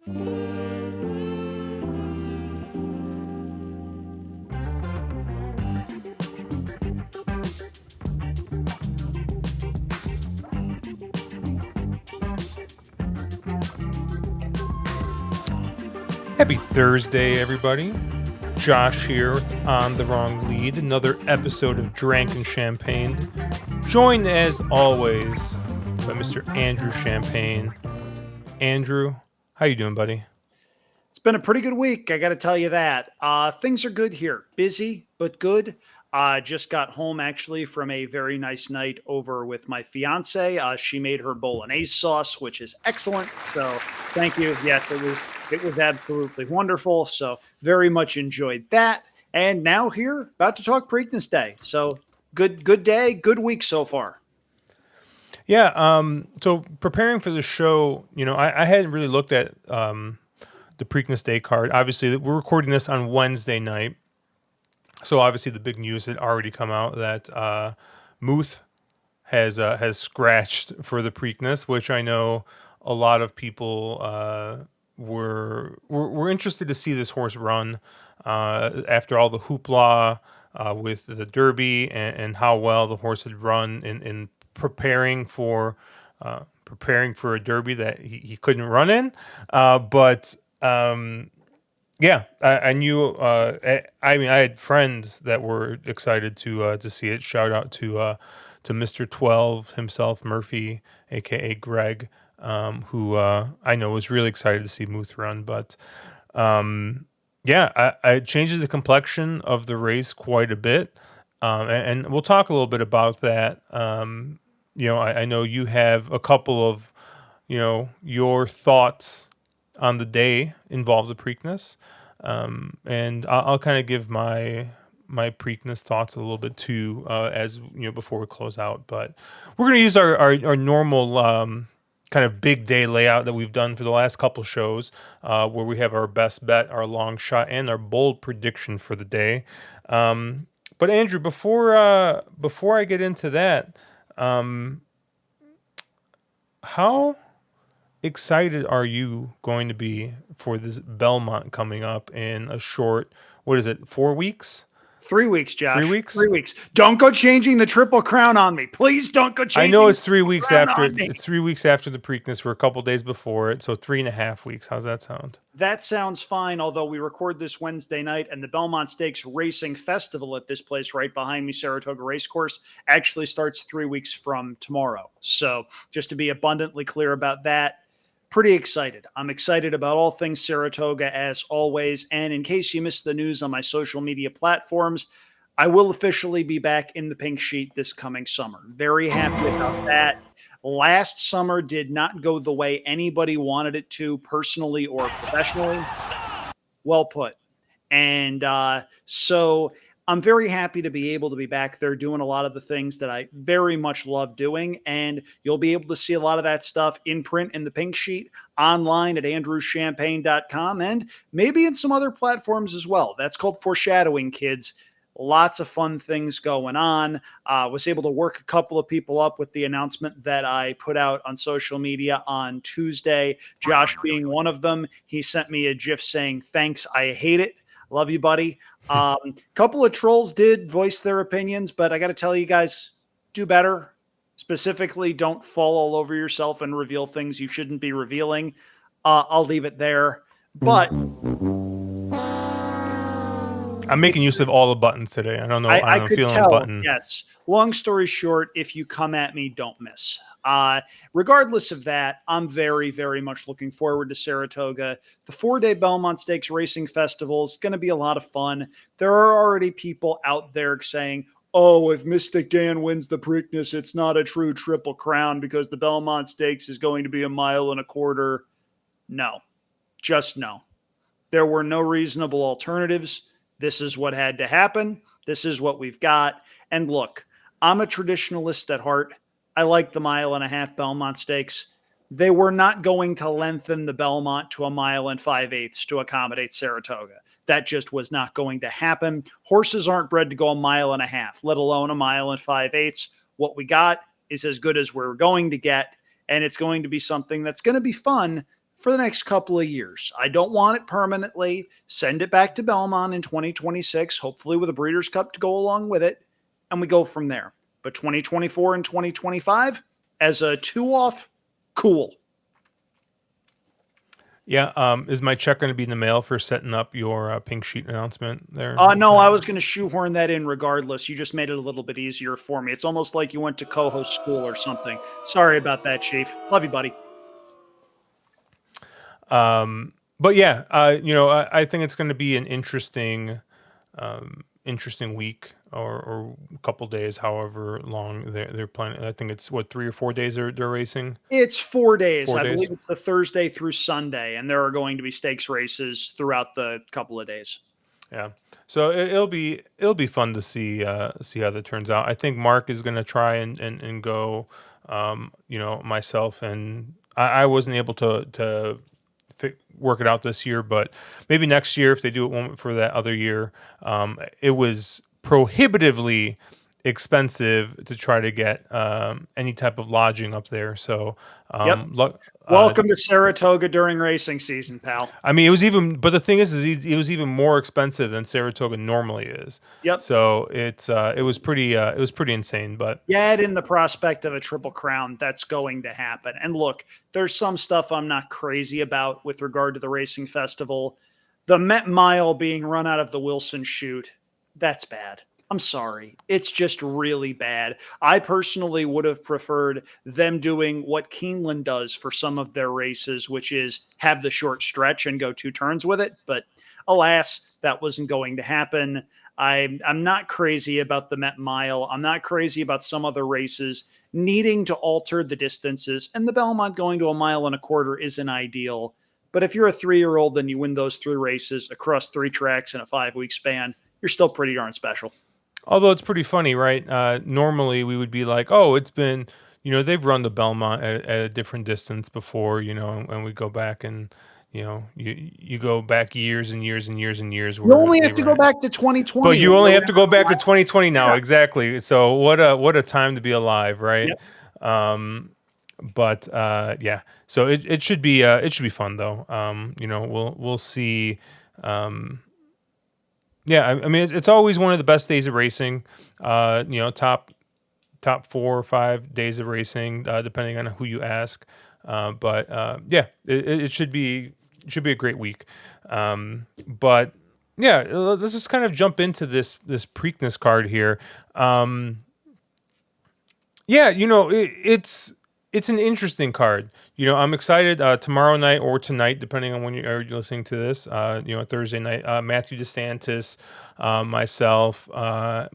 Happy Thursday, everybody. Josh here with On the Wrong Lead, another episode of Drank and Champagne. Joined as always by Mr. Andrew Champagne. Andrew, how you doing, buddy? It's been a pretty good week, I got to tell you that. Things are good here. Busy, but good. Just got home actually from a very nice night over with my fiance. She made her bolognese sauce, which is excellent. So thank you. Yes, it was absolutely wonderful. So very much enjoyed that. And now here, about to talk Preakness Day. So good day, good week so far. Yeah. So preparing for the show, I hadn't really looked at the Preakness Day card. Obviously, we're recording this on Wednesday night. So obviously the big news had already come out that Muth has scratched for the Preakness, which I know a lot of people were interested to see this horse run after all the hoopla with the Derby and how well the horse had run in preparing for a Derby that he couldn't run in, but. Yeah, I knew. I had friends that were excited to see it. Shout out to Mr. 12 himself, Murphy, aka Greg, who I know was really excited to see Muth run. But yeah, it changes the complexion of the race quite a bit, and we'll talk a little bit about that. I know you have a couple of your thoughts on the day involved the Preakness, and I'll kind of give my Preakness thoughts a little bit too, as before we close out. But we're going to use our normal kind of big day layout that we've done for the last couple shows, where we have our best bet, our long shot, and our bold prediction for the day. But Andrew, before I get into that, how excited are you going to be for this Belmont coming up in a short, 4 weeks? 3 weeks, Josh. 3 weeks? 3 weeks. Don't go changing the Triple Crown on me. Please don't go changing. I know it's 3 weeks after. On me. It's 3 weeks after the Preakness. We're a couple days before it, so 3.5 weeks. How's that sound? That sounds fine, although we record this Wednesday night, and the Belmont Stakes Racing Festival at this place right behind me, Saratoga Racecourse, actually starts 3 weeks from tomorrow. So just to be abundantly clear about that, pretty excited. I'm excited about all things Saratoga as always. And in case you missed the news on my social media platforms, I will officially be back in the pink sheet this coming summer. Very happy about that. Last summer did not go the way anybody wanted it to, personally or professionally. Well put. And so I'm very happy to be able to be back there doing a lot of the things that I very much love doing. And you'll be able to see a lot of that stuff in print in the pink sheet, online at andrewchampagne.com, and maybe in some other platforms as well. That's called foreshadowing, kids. Lots of fun things going on. Was able to work a couple of people up with the announcement that I put out on social media on Tuesday. Josh being one of them. He sent me a GIF saying, "Thanks, I hate it." Love you, buddy. Couple of trolls did voice their opinions, but I got to tell you guys, do better. Specifically, don't fall all over yourself and reveal things you shouldn't be revealing. I'll leave it there. But I'm making use of all the buttons today. I don't know. I'm feeling a button. Yes. Long story short, if you come at me, don't miss. Regardless of that, I'm very, very much looking forward to Saratoga. The 4-day Belmont Stakes Racing Festival is going to be a lot of fun. There are already people out there saying, "Oh, if Mystic Dan wins the Preakness, it's not a true Triple Crown because the Belmont Stakes is going to be 1.25 miles." No, just no. There were no reasonable alternatives. This is what had to happen. This is what we've got. And look, I'm a traditionalist at heart. I like the 1.5 mile Belmont Stakes. They were not going to lengthen the Belmont to 1.5 miles to accommodate Saratoga. That just was not going to happen. Horses aren't bred to go 1.5 miles, let alone 1.5 miles. What we got is as good as we're going to get, and it's going to be something that's going to be fun, for the next couple of years. I don't want it permanently. Send it back to Belmont in 2026, hopefully with a Breeders' Cup to go along with it, and we go from there. But 2024 and 2025, as a two-off, cool. Yeah. Is my check going to be in the mail for setting up your pink sheet announcement there? No, I was going to shoehorn that in regardless. You just made it a little bit easier for me. It's almost like you went to co-host school or something. Sorry about that, Chief. Love you, buddy. But yeah, I think it's going to be an interesting week or a couple days, however long they're planning. I think it's what 3 or 4 days they're racing. It's 4 days. 4 days. I believe it's the Thursday through Sunday, and there are going to be stakes races throughout the couple of days. Yeah. So it'll be fun to see how that turns out. I think Mark is going to try and go. Myself and I wasn't able to work it out this year, but maybe next year if they do it for that other year. It was prohibitively expensive to try to get any type of lodging up there. So Yep. Welcome to Saratoga during racing season, pal. I mean, but the thing is it was even more expensive than Saratoga normally is. Yep. So it was pretty insane. But add in the prospect of a Triple Crown, that's going to happen. And look, there's some stuff I'm not crazy about with regard to the racing festival. The Met Mile being run out of the Wilson chute, that's bad. I'm sorry. It's just really bad. I personally would have preferred them doing what Keeneland does for some of their races, which is have the short stretch and go 2 turns with it. But alas, that wasn't going to happen. I'm not crazy about the Met Mile. I'm not crazy about some other races needing to alter the distances. And the Belmont going to 1.25 miles isn't ideal. But if you're a 3-year-old and you win those 3 races across 3 tracks in a 5-week span, you're still pretty darn special. Although it's pretty funny, right? Normally we would be like, oh, it's been, they've run the Belmont at a different distance before, and we go back and, you go back years and years and years and years. You only have to go back to 2020. But you only have to go back to 2020 now. Yeah. Exactly. So what a time to be alive, right? Yep. Yeah. So it should be fun though. We'll see. Yeah, I mean, it's always one of the best days of racing. Top 4 or 5 days of racing, depending on who you ask. Yeah, it should be a great week. But yeah, let's just kind of jump into this Preakness card here. Yeah, it's an interesting card. I'm excited tomorrow night or tonight, depending on when you're listening to this. Thursday night, Matthew DeSantis, myself,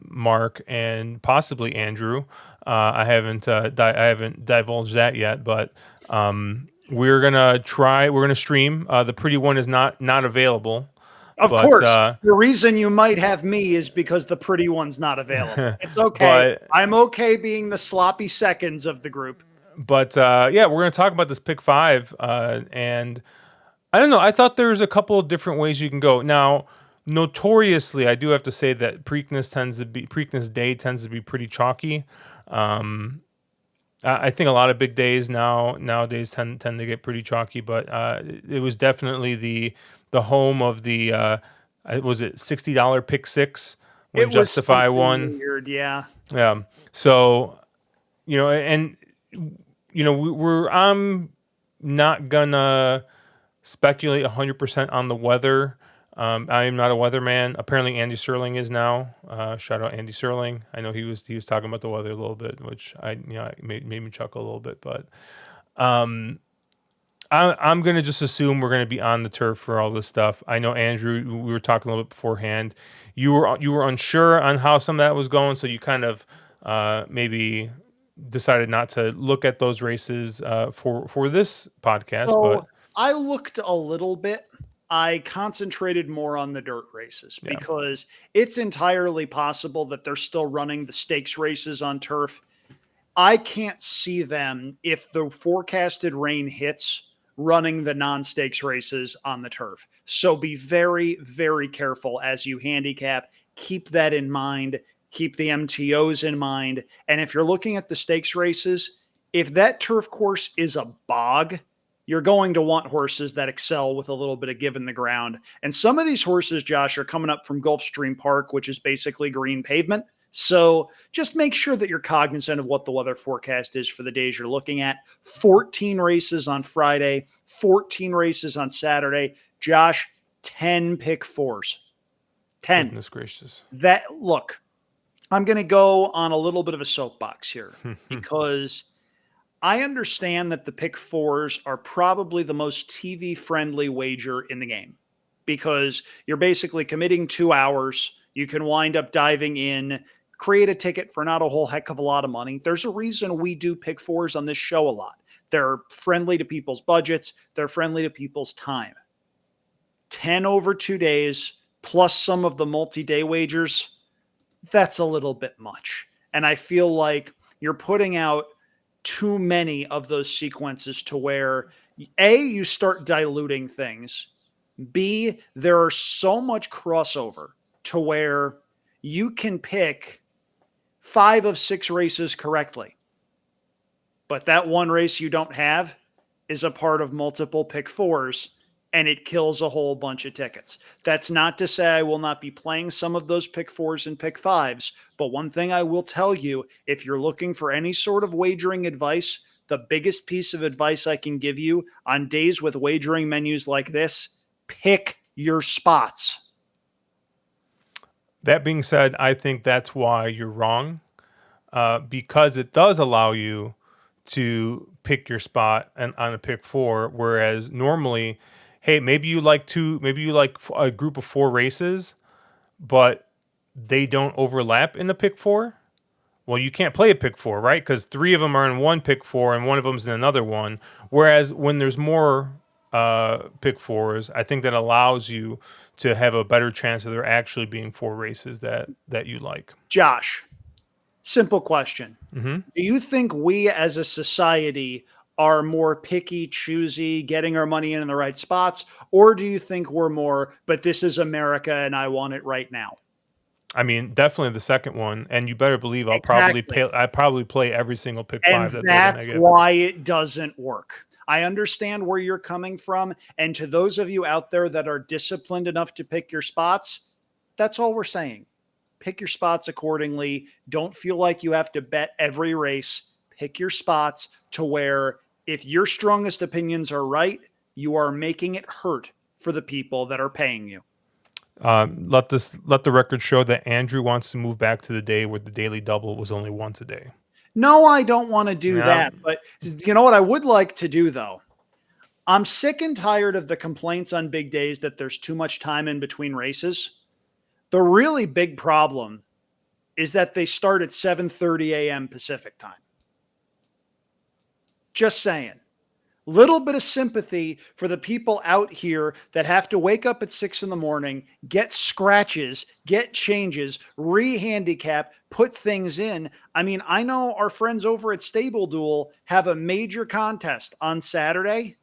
Mark, and possibly Andrew. I haven't divulged that yet, but we're gonna stream. The pretty one is not available. Of course. The reason you might have me is because the pretty one's not available. It's okay. I'm okay being the sloppy seconds of the group. But yeah, we're going to talk about this pick 5, and I don't know. I thought there's a couple of different ways you can go. Now, notoriously, I do have to say that Preakness Day tends to be pretty chalky. I think a lot of big days nowadays tend to get pretty chalky. But it was definitely the home of the was it $60 pick 6 when Justify won. Weird, yeah. Yeah. So and. I'm not gonna speculate 100% on the weather. I am not a weatherman. Apparently, Andy Serling is now. Shout out Andy Serling. I know he was talking about the weather a little bit, which made me chuckle a little bit. But I'm gonna just assume we're gonna be on the turf for all this stuff. I know Andrew. We were talking a little bit beforehand. You were unsure on how some of that was going, so you kind of maybe decided not to look at those races for this podcast. So but I looked a little bit. I concentrated more on the dirt races because it's entirely possible that they're still running the stakes races on turf. I can't see them, if the forecasted rain hits, running the non-stakes races on the turf. So be very, very careful as you handicap. Keep that in mind. Keep the MTOs in mind. And if you're looking at the stakes races, if that turf course is a bog, you're going to want horses that excel with a little bit of give in the ground. And some of these horses, Josh, are coming up from Gulfstream Park, which is basically green pavement. So just make sure that you're cognizant of what the weather forecast is for the days you're looking at. 14 races on Friday, 14 races on Saturday. Josh, 10 pick fours. 10. Goodness gracious. That, look, I'm going to go on a little bit of a soapbox here because I understand that the pick fours are probably the most TV friendly wager in the game because you're basically committing 2 hours. You can wind up diving in, create a ticket for not a whole heck of a lot of money. There's a reason we do pick fours on this show a lot. They're friendly to people's budgets. They're friendly to people's time. 10 over 2 days plus some of the multi-day wagers, that's a little bit much. And I feel like you're putting out too many of those sequences to where A, you start diluting things. B, there are so much crossover to where you can pick 5 of 6 races correctly. But that one race you don't have is a part of multiple pick fours, and it kills a whole bunch of tickets. That's not to say I will not be playing some of those pick fours and pick fives, but one thing I will tell you, if you're looking for any sort of wagering advice, the biggest piece of advice I can give you on days with wagering menus like this, pick your spots. That being said, I think that's why you're wrong, because it does allow you to pick your spot and on a pick four, whereas normally, hey, maybe you like a group of 4 races, but they don't overlap in the pick four. Well, you can't play a pick four, right? Because 3 of them are in one pick four and one of them's in another one. Whereas when there's more pick fours, I think that allows you to have a better chance of there actually being 4 races that you like. Josh, simple question. Mm-hmm. Do you think we as a society are more picky, choosy, getting our money in the right spots? Or do you think we're more, but this is America and I want it right now? I mean, definitely the second one, and you better believe I probably play every single pick And 5 that they're that's gonna give. why it doesn't work. I understand where you're coming from. And to those of you out there that are disciplined enough to pick your spots, that's all we're saying. Pick your spots accordingly. Don't feel like you have to bet every race. Pick your spots to where if your strongest opinions are right, you are making it hurt for the people that are paying you. Let the record show that Andrew wants to move back to the day where the daily double was only once a day. No, I don't want to do Yeah. that. But you know what I would like to do, though? I'm sick and tired of the complaints on big days that there's too much time in between races. The really big problem is that they start at 7:30 a.m. Pacific time. Just saying. Little bit of sympathy for the people out here that have to wake up at 6 in the morning, get scratches, get changes, re-handicap, put things in. I mean, I know our friends over at Stable Duel have a major contest on Saturday.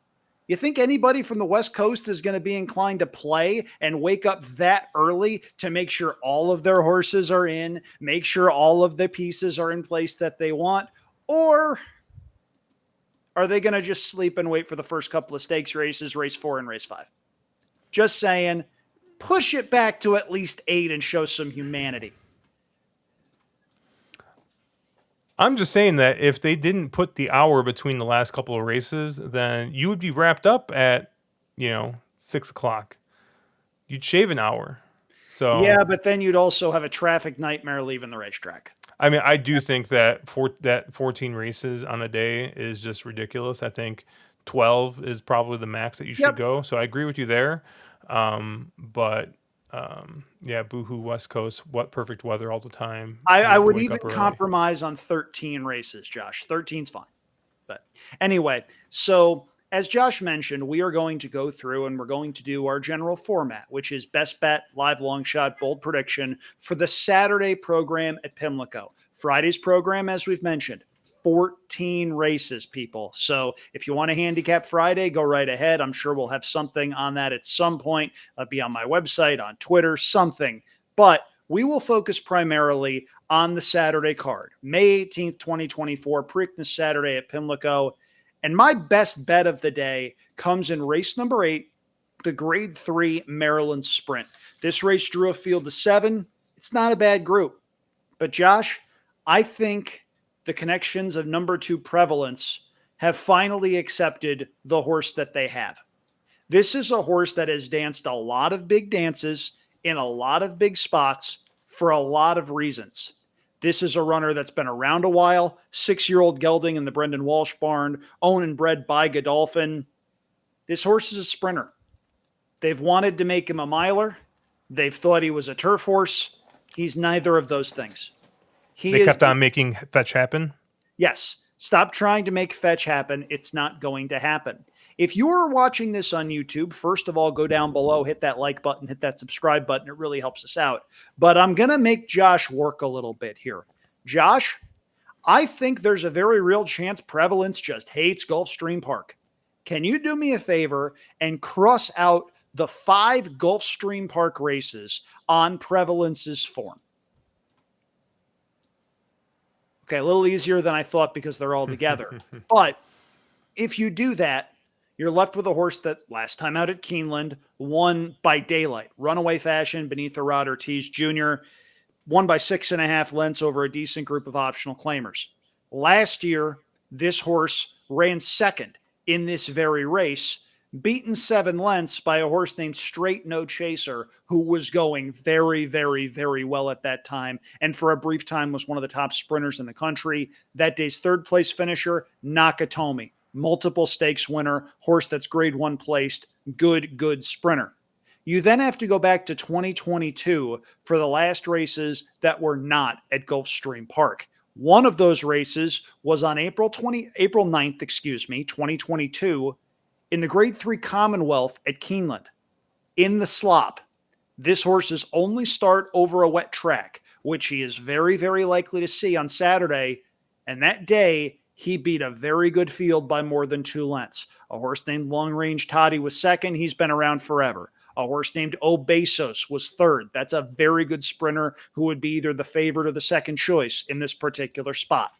You think anybody from the West Coast is going to be inclined to play and wake up that early to make sure all of their horses are in, make sure all of the pieces are in place that they want? Or are they going to just sleep and wait for the first couple of stakes races, race 4 and race 5? Just saying, push it back to at least 8 and show some humanity. I'm just saying that if they didn't put the hour between the last couple of races, then you would be wrapped up at, 6 o'clock. You'd shave an hour. So Yeah, but then you'd also have a traffic nightmare leaving the racetrack. I mean, I do think that 14 races on a day is just ridiculous. I think 12 is probably the max that you should go. So I agree with you there. But yeah, boohoo West Coast, what perfect weather all the time. I would even compromise on 13 races, Josh. 13's fine. But anyway, so as Josh mentioned, we are going to go through and we're going to do our general format, which is best bet, live long shot, bold prediction for the Saturday program at Pimlico. Friday's program, as we've mentioned, 14 races, people. So if you want to handicap Friday, go right ahead. I'm sure we'll have something on that at some point. It'll be on my website, on Twitter, something. But we will focus primarily on the Saturday card, May 18th, 2024, Preakness Saturday at Pimlico. And my best bet of the day comes in race number 8, the Grade 3 Maryland Sprint. This race drew a field of 7. It's not a bad group. But Josh, I think the connections of number 2 Prevalence have finally accepted the horse that they have. This is a horse that has danced a lot of big dances in a lot of big spots for a lot of reasons. This is a runner that's been around a while, 6-year-old gelding in the Brendan Walsh barn, owned and bred by Godolphin. This horse is a sprinter. They've wanted to make him a miler. They've thought he was a turf horse. He's neither of those things. They kept on making fetch happen. Yes. Stop trying to make fetch happen. It's not going to happen. If you are watching this on YouTube, first of all, go down below, hit that like button, hit that subscribe button. It really helps us out. But I'm going to make Josh work a little bit here. Josh, I think there's a very real chance Prevalence just hates Gulfstream Park. Can you do me a favor and cross out the 5 Gulfstream Park races on Prevalence's form? Okay, a little easier than I thought because they're all together. But if you do that, you're left with a horse that last time out at Keeneland won by daylight, runaway fashion beneath the Rod Ortiz Jr., won by 6.5 lengths over a decent group of optional claimers. Last year, this horse ran second in this very race, beaten 7 lengths by a horse named Straight No Chaser, who was going very, very, very well at that time, and for a brief time was one of the top sprinters in the country. That day's 3rd place finisher, Nakatomi, multiple stakes winner, horse that's grade 1 placed, good sprinter. You then have to go back to 2022 for the last races that were not at Gulfstream Park. One of those races was on April 9th, 2022, in the Grade 3 Commonwealth at Keeneland. In the slop, this horse's only start over a wet track, which he is very, very likely to see on Saturday. And that day, he beat a very good field by more than 2 lengths. A horse named Long Range Toddy was second. He's been around forever. A horse named Obesos was third. That's a very good sprinter who would be either the favorite or the second choice in this particular spot.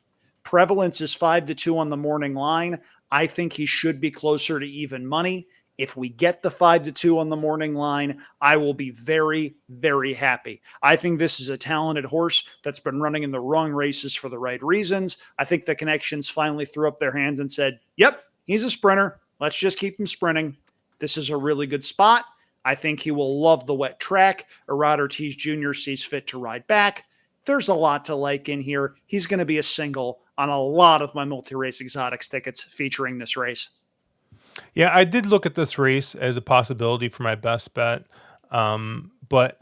Prevalence is 5-2 on the morning line. I think he should be closer to even money. If we get the 5-2 on the morning line, I will be very, very happy. I think this is a talented horse that's been running in the wrong races for the right reasons. I think the connections finally threw up their hands and said, yep, he's a sprinter. Let's just keep him sprinting. This is a really good spot. I think he will love the wet track. Rod Ortiz Jr. sees fit to ride back. There's a lot to like in here. He's going to be a single on a lot of my multi-race exotics tickets featuring this race. Yeah, I did look at this race as a possibility for my best bet. But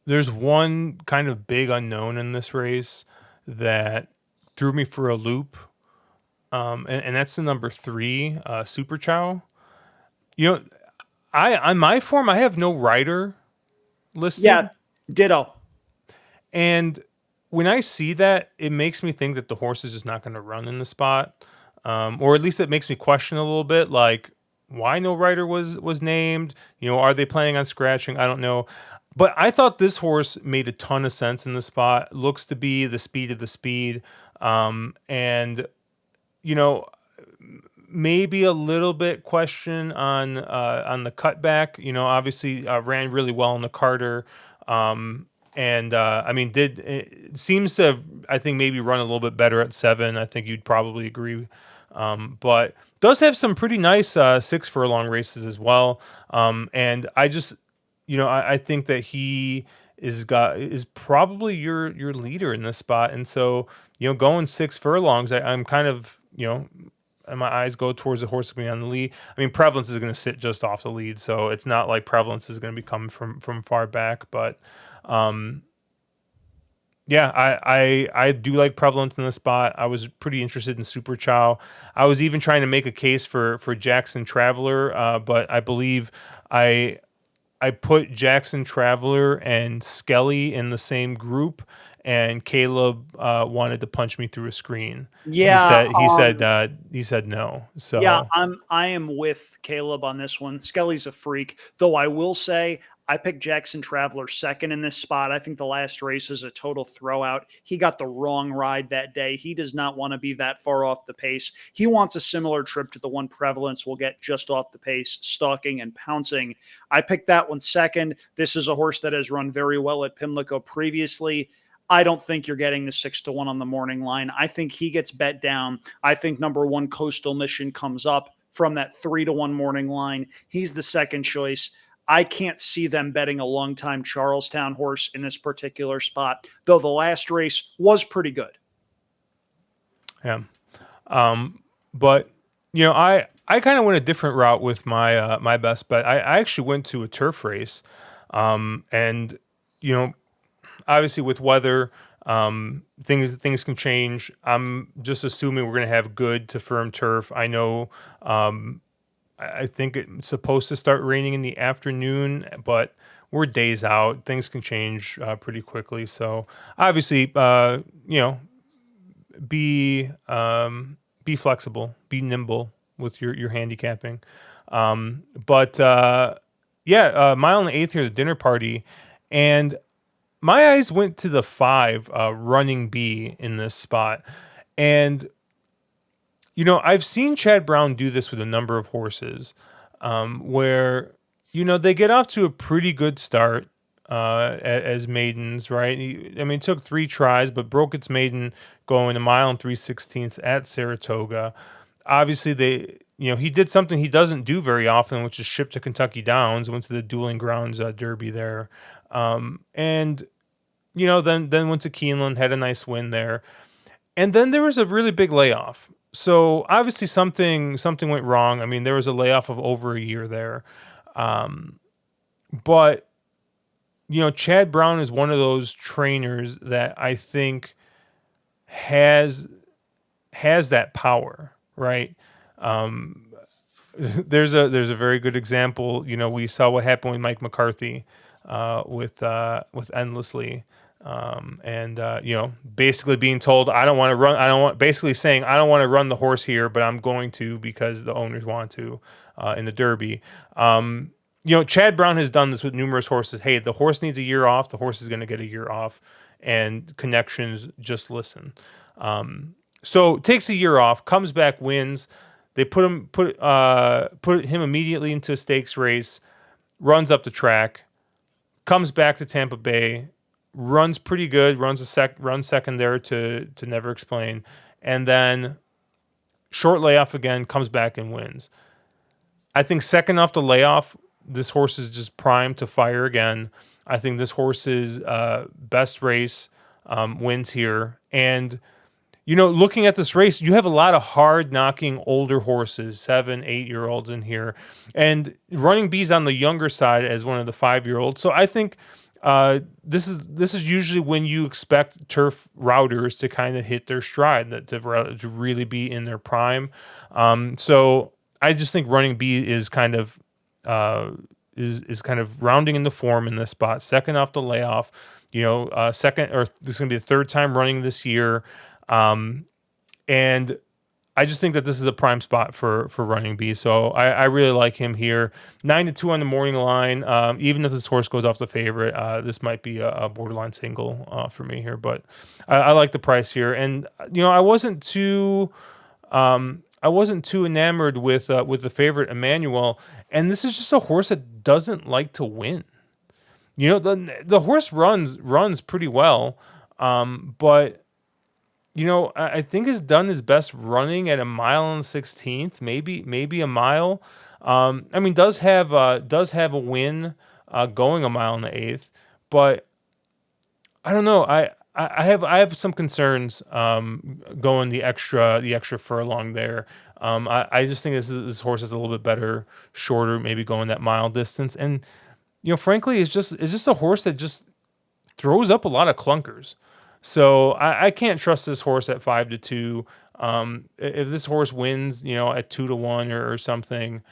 there's one kind of big unknown in this race that threw me for a loop. And that's the number 3, Super Chow. You know, on my form, I have no rider listed. Yeah, ditto. And when I see that, it makes me think that the horse is just not going to run in the spot. Or at least it makes me question a little bit, like, why no rider was named? Are they planning on scratching? I don't know. But I thought this horse made a ton of sense in the spot. Looks to be the speed of the speed. And, maybe a little bit question on the cutback. Obviously ran really well in the Carter. It seems to have, I think, maybe run a little bit better at 7. I think you'd probably agree. But does have some pretty nice 6 furlong races as well. And I just, I think that he is probably your leader in this spot. And so, going 6 furlongs, I'm kind of, and my eyes go towards the horse being on the lead. I mean, Prevalence is going to sit just off the lead, so it's not like Prevalence is going to be coming from far back. But yeah, I do like Prevalence in the spot. I was pretty interested in Super Chow. I was even trying to make a case for Jackson Traveler, but I believe I put Jackson Traveler and Skelly in the same group, and Caleb wanted to punch me through a screen. Yeah, he said no. So yeah, I am with Caleb on this one. Skelly's a freak, though I will say I picked Jackson Traveler second in this spot. I think the last race is a total throwout. He got the wrong ride that day. He does not want to be that far off the pace. He wants a similar trip to the one Prevalence will get just off the pace, stalking and pouncing. I picked that one second. This is a horse that has run very well at Pimlico previously. I don't think you're getting the 6-1 on the morning line. I think he gets bet down. I think number one Coastal Mission comes up from that 3-1 morning line. He's the second choice. I can't see them betting a long-time Charlestown horse in this particular spot, though the last race was pretty good. Yeah. But I kind of went a different route with my my best bet. I actually went to a turf race, and you know obviously with weather, things can change. I'm just assuming we're going to have good to firm turf. I know. I think it's supposed to start raining in the afternoon, but we're days out. Things can change pretty quickly. So obviously, be be flexible, be nimble with your handicapping. But mile and the eighth here, the dinner party, and my eyes went to the 5 running B in this spot, and I've seen Chad Brown do this with a number of horses, where they get off to a pretty good start as maidens, right? It took 3 tries, but broke its maiden going a mile and 3/16 at Saratoga. Obviously, he did something he doesn't do very often, which is ship to Kentucky Downs. Went to the Dueling Grounds Derby there, and then went to Keeneland, had a nice win there, and then there was a really big layoff. So obviously something went wrong. There was a layoff of over a year there, but Chad Brown is one of those trainers that I think has that power, right? There's a very good example. We saw what happened with Mike McCarthy with Endlessly. Basically being told basically saying I don't want to run the horse here, but I'm going to because the owners want to in the Derby. Chad Brown has done this with numerous horses. Hey, the horse needs a year off. The horse is going to get a year off, and connections just listen. So takes a year off, comes back, wins. They put him immediately into a stakes race, runs up the track, comes back to Tampa Bay, runs pretty good, runs second there to Never Explain, and then short layoff again, comes back and wins. I think second off the layoff, this horse is just primed to fire again. I think this horse's best race wins here. And, looking at this race, you have a lot of hard-knocking older horses, 7, 8-year-olds in here. And Running B's on the younger side as one of the 5-year-olds. So I think this is usually when you expect turf routers to kind of hit their stride, to really be in their prime. So I just think Running B is kind of rounding into form in this spot. Second off the layoff, second, or this is going to be the third time running this year. And I just think that this is a prime spot for Running B. So I really like him here. 9-2 on the morning line. Even if this horse goes off the favorite, this might be a borderline single for me here. But I like the price here. And, I wasn't too enamored with the favorite Emmanuel. And this is just a horse that doesn't like to win. The horse runs pretty well, but I think has done his best running at a mile and 16th, maybe a mile. Does have a win going a mile and the eighth, but I don't know. I have some concerns going the extra furlong there. I just think this horse is a little bit better, shorter, maybe going that mile distance, and frankly, it's just a horse that just throws up a lot of clunkers. So I can't trust this horse at 5-2. If this horse wins, at 2-1 or something,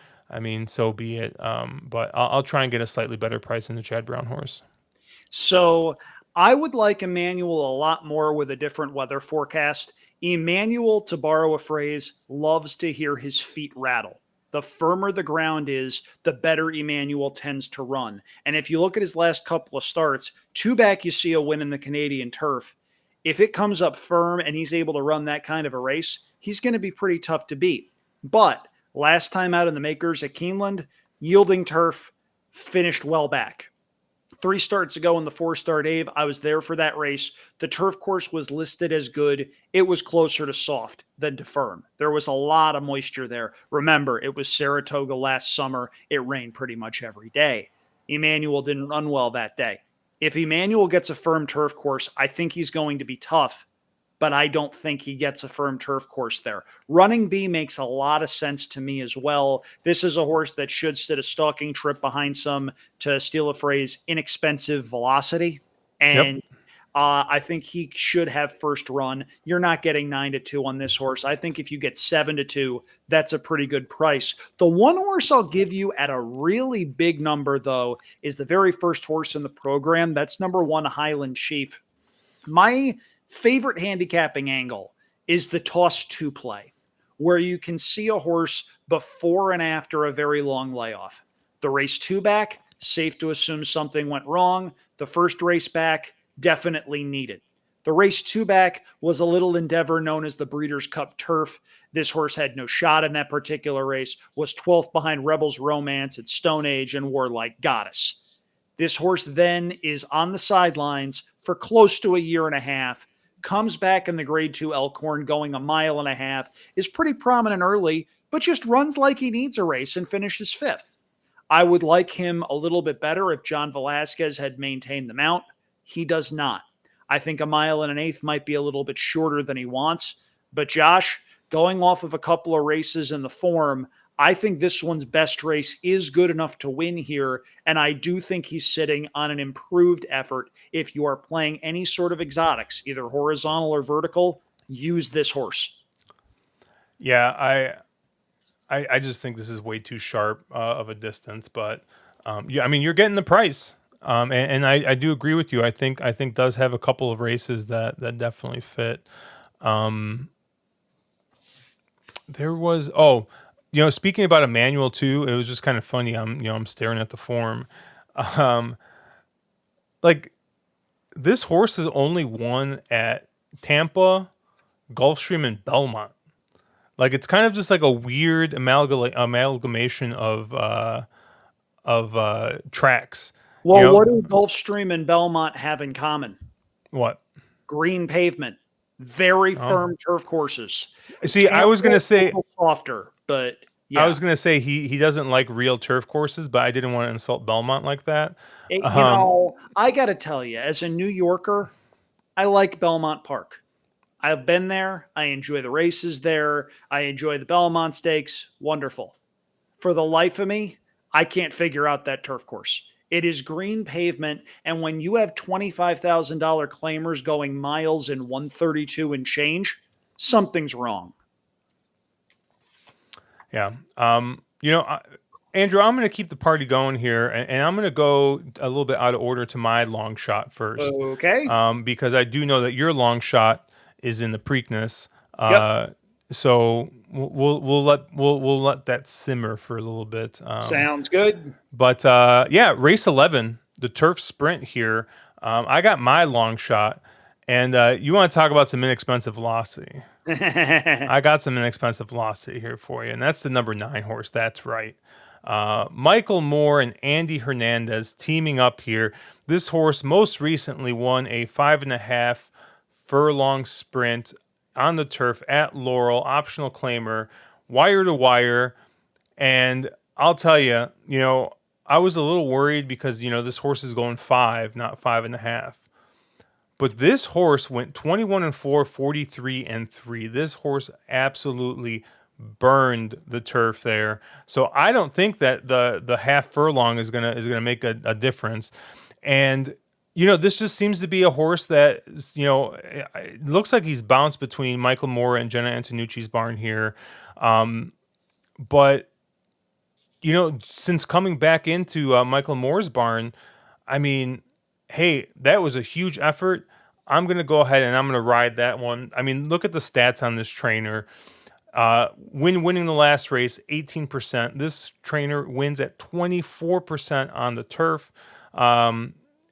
so be it. But I'll try and get a slightly better price than the Chad Brown horse. So I would like Emmanuel a lot more with a different weather forecast. Emmanuel, to borrow a phrase, loves to hear his feet rattle. The firmer the ground is, the better Emmanuel tends to run. And if you look at his last couple of starts, two back, you see a win in the Canadian turf. If it comes up firm and he's able to run that kind of a race, he's going to be pretty tough to beat. But last time out in the makers at Keeneland, yielding turf, finished well back. 3 starts ago in the 4-star Dave, I was there for that race. The turf course was listed as good. It was closer to soft than to firm. There was a lot of moisture there. Remember, it was Saratoga last summer. It rained pretty much every day. Emmanuel didn't run well that day. If Emmanuel gets a firm turf course, I think he's going to be tough, but I don't think he gets a firm turf course there. Running B makes a lot of sense to me as well. This is a horse that should sit a stalking trip behind some, to steal a phrase, inexpensive velocity. Yep. And I think he should have first run. You're not getting 9-2 on this horse. I think if you get 7-2, that's a pretty good price. The one horse I'll give you at a really big number, though, is the very first horse in the program. That's number 1, Highland Chief. My favorite handicapping angle is the toss 2 play, where you can see a horse before and after a very long layoff. The race 2 back, safe to assume something went wrong. The first race back, definitely needed. The race 2 back was a little endeavor known as the Breeders' Cup Turf. This horse had no shot in that particular race, was 12th behind Rebels Romance at Stone Age and Warlike Goddess. This horse then is on the sidelines for close to a year and a half, comes back in the grade 2 Elkhorn going a mile and a half, is pretty prominent early, but just runs like he needs a race and finishes 5th. I would like him a little bit better if John Velasquez had maintained the mount. He does not. I think a mile and an eighth might be a little bit shorter than he wants. But Josh, going off of a couple of races in the form, I think this one's best race is good enough to win here, and I do think he's sitting on an improved effort. If you are playing any sort of exotics, either horizontal or vertical, use this horse. Yeah, I just think this is way too sharp of a distance, but yeah, I mean you're getting the price, and I do agree with you. I think does have a couple of races that definitely fit. There was speaking about Emmanuel too, it was just kind of funny. I'm staring at the form, um, like this horse has only won at Tampa, Gulfstream, and Belmont. Like it's kind of just like a weird amalgamation of tracks. You Well, know what do Gulfstream and Belmont have in common? what? Green pavement, very Oh, firm turf courses. see, I Tampa was gonna is a say little softer, but I yeah. was gonna say he doesn't like real turf courses, but I didn't want to insult Belmont like that. It, Um, I got to tell you, as a New Yorker, I like Belmont Park. I've been there. I enjoy the races there. I enjoy the Belmont Stakes. Wonderful. For the life of me, I can't figure out that turf course. It is green pavement. And when you have $25,000 claimers going miles in 132 and change, something's wrong. yeah. Andrew, I'm going to keep the party going here, and I'm going to go a little bit out of order to my long shot first, Okay. because I do know that your long shot is in the Preakness. Yep. So we'll let that simmer for a little bit. Sounds good. But yeah, race 11, the turf sprint here. I got my long shot, and you want to talk about some inexpensive velocity. I got some inexpensive velocity here for you, and that's the number 9 horse. That's right. Michael Moore and Andy Hernandez teaming up here. This horse most recently won a 5.5 furlong sprint on the turf at Laurel, optional claimer, wire to wire. And I'll tell you, I was a little worried because, this horse is going 5, not 5.5. But this horse went 21-4, 43-3. This horse absolutely burned the turf there. So I don't think that the half furlong is gonna make a difference. And this just seems to be a horse that it looks like he's bounced between Michael Moore and Jenna Antonucci's barn here. But since coming back into Michael Moore's barn, I mean, hey, that was a huge effort. I'm going to go ahead and I'm going to ride that one. I mean, look at the stats on this trainer. Winning the last race, 18%. This trainer wins at 24% on the turf.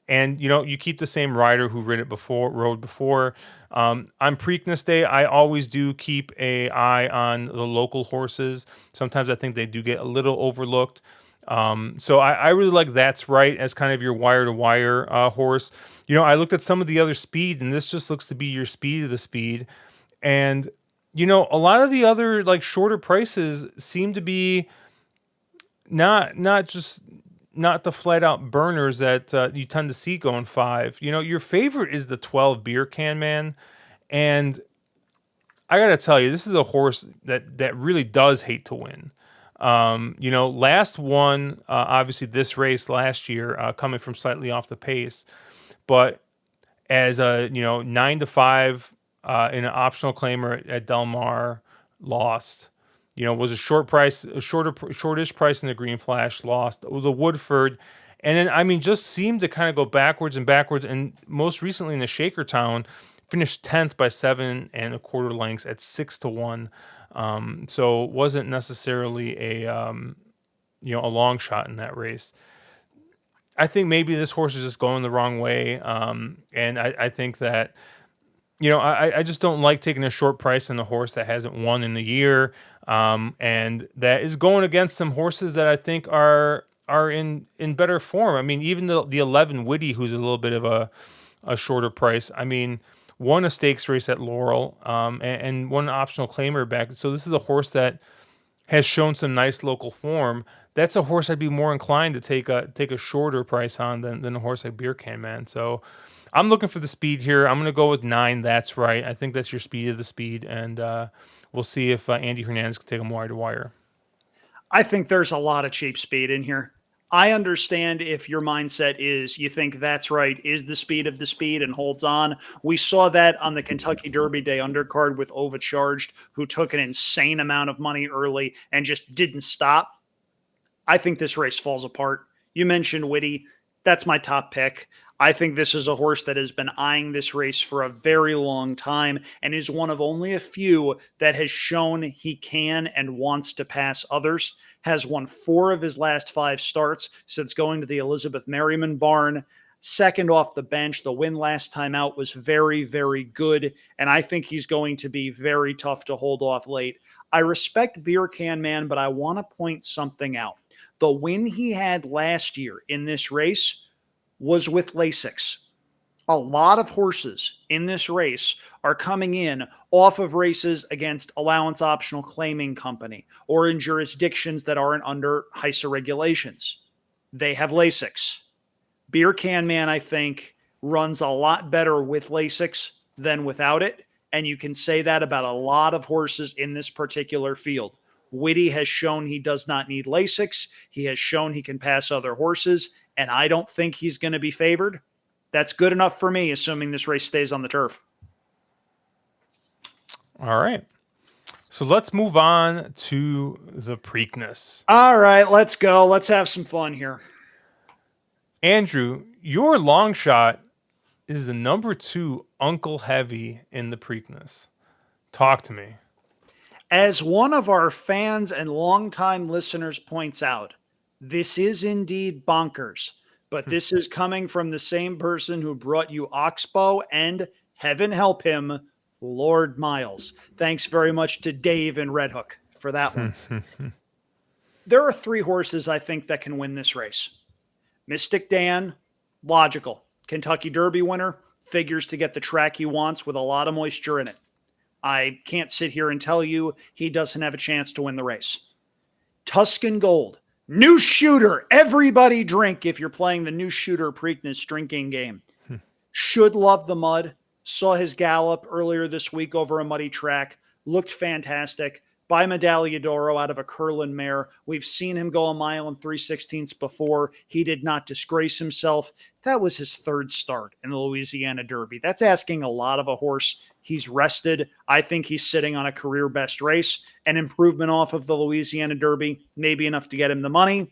And you keep the same rider who rode before. On Preakness Day, I always do keep a eye on the local horses. Sometimes I think they do get a little overlooked. So I really like That's Right as kind of your wire to wire horse. I looked at some of the other speed, and this just looks to be your speed of the speed. And a lot of the other like shorter prices seem to be not the flat out burners that you tend to see going five. Your favorite is the 12 Beer Can Man, and I gotta tell you, this is a horse that really does hate to win. Last one, obviously this race last year, coming from slightly off the pace, but as a 9 to 5 in an optional claimer at Del Mar, lost. Was a shortish price in the Green Flash, lost. It was a Woodford, and then just seemed to kind of go backwards and backwards. And most recently in the Shakertown, finished 10th by 7 1/4 lengths at 6 to 1. So it wasn't necessarily a long shot in that race. I think maybe this horse is just going the wrong way. And I think that, I just don't like taking a short price on a horse that hasn't won in a year. And that is going against some horses that I think are in better form. Even the 11 Witty, who's a little bit of a shorter price. Won a stakes race at Laurel, and won an optional claimer back. So this is a horse that has shown some nice local form. That's a horse I'd be more inclined to take a shorter price on than a horse like Beer Can Man. So I'm looking for the speed here. I'm going to go with 9. That's Right. I think that's your speed of the speed, and we'll see if Andy Hernandez can take him wire to wire. I think there's a lot of cheap speed in here. I understand if your mindset is you think That's Right is the speed of the speed and holds on. We saw that on the Kentucky Derby Day undercard with Overcharged, who took an insane amount of money early and just didn't stop. I think this race falls apart. You mentioned Witty. That's my top pick. I think this is a horse that has been eyeing this race for a very long time and is one of only a few that has shown he can and wants to pass others. Has won 4 of his last 5 starts since going to the Elizabeth Merriman barn. Second off the bench. The win last time out was very, very good, and I think he's going to be very tough to hold off late. I respect Beer Can Man, but I want to point something out. The win he had last year in this race was with Lasix. A lot of horses in this race are coming in off of races against allowance optional claiming company or in jurisdictions that aren't under HISA regulations. They have Lasix. Beer Can Man, I think, runs a lot better with Lasix than without it. And you can say that about a lot of horses in this particular field. Witty has shown he does not need Lasix. He has shown he can pass other horses, and I don't think he's going to be favored. That's good enough for me, assuming this race stays on the turf. All right. So let's move on to the Preakness. All right, let's go. Let's have some fun here. Andrew, your long shot is the number 2 Uncle Heavy in the Preakness. Talk to me. As one of our fans and longtime listeners points out, this is indeed bonkers, but this is coming from the same person who brought you Oxbow and, heaven help him, Lord Miles. Thanks very much to Dave and Red Hook for that one. There are 3 horses I think that can win this race. Mystic Dan, logical. Kentucky Derby winner, figures to get the track he wants with a lot of moisture in it. I can't sit here and tell you he doesn't have a chance to win the race. Tuscan Gold, new shooter. Everybody drink if you're playing the new shooter Preakness drinking game. Should love the mud. Saw his gallop earlier this week over a muddy track. Looked fantastic. By Medaglia d'Oro out of a Curlin mare. We've seen him go a mile and 3/16 before. He did not disgrace himself. That was his 3rd start in the Louisiana Derby. That's asking a lot of a horse. He's rested. I think he's sitting on a career best race. An improvement off of the Louisiana Derby, maybe enough to get him the money.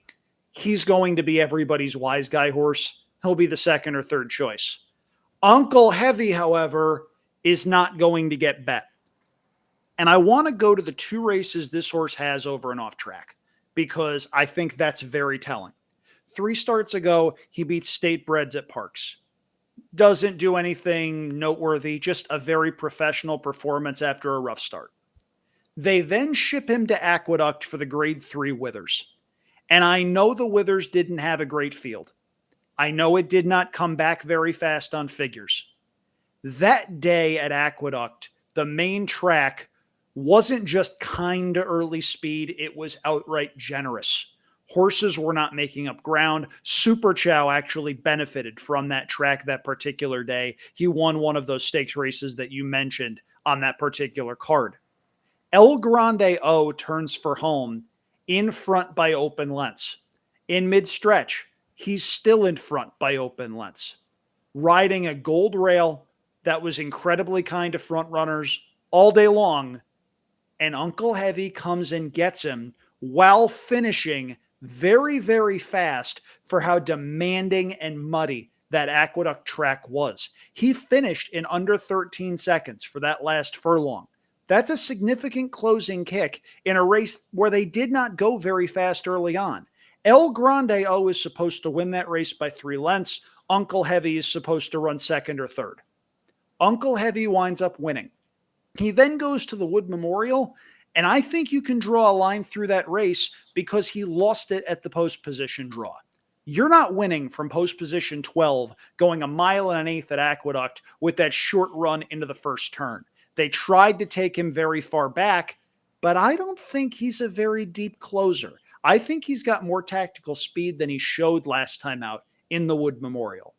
He's going to be everybody's wise guy horse. He'll be the 2nd or 3rd choice. Uncle Heavy, however, is not going to get bet. And I want to go to the 2 races this horse has over and off track because I think that's very telling. 3 starts ago, he beats State Breds at Parks. Doesn't do anything noteworthy, just a very professional performance after a rough start. They then ship him to Aqueduct for the Grade 3 Withers. And I know the Withers didn't have a great field. I know it did not come back very fast on figures. That day at Aqueduct, the main track wasn't just kind of early speed, it was outright generous. Horses were not making up ground. Super Chow actually benefited from that track that particular day. He won one of those stakes races that you mentioned on that particular card. El Grande O turns for home in front by open lengths. In mid stretch, he's still in front by open lengths, riding a gold rail that was incredibly kind to front runners all day long. And Uncle Heavy comes and gets him while finishing very, very fast for how demanding and muddy that Aqueduct track was. He finished in under 13 seconds for that last furlong. That's a significant closing kick in a race where they did not go very fast early on. El Grande O is supposed to win that race by 3 lengths. Uncle Heavy is supposed to run second or third. Uncle Heavy winds up winning. He then goes to the Wood Memorial, and I think you can draw a line through that race because he lost it at the post position draw. You're not winning from post position 12, going a mile and an eighth at Aqueduct with that short run into the first turn. They tried to take him very far back, but I don't think he's a very deep closer. I think he's got more tactical speed than he showed last time out in the Wood Memorial.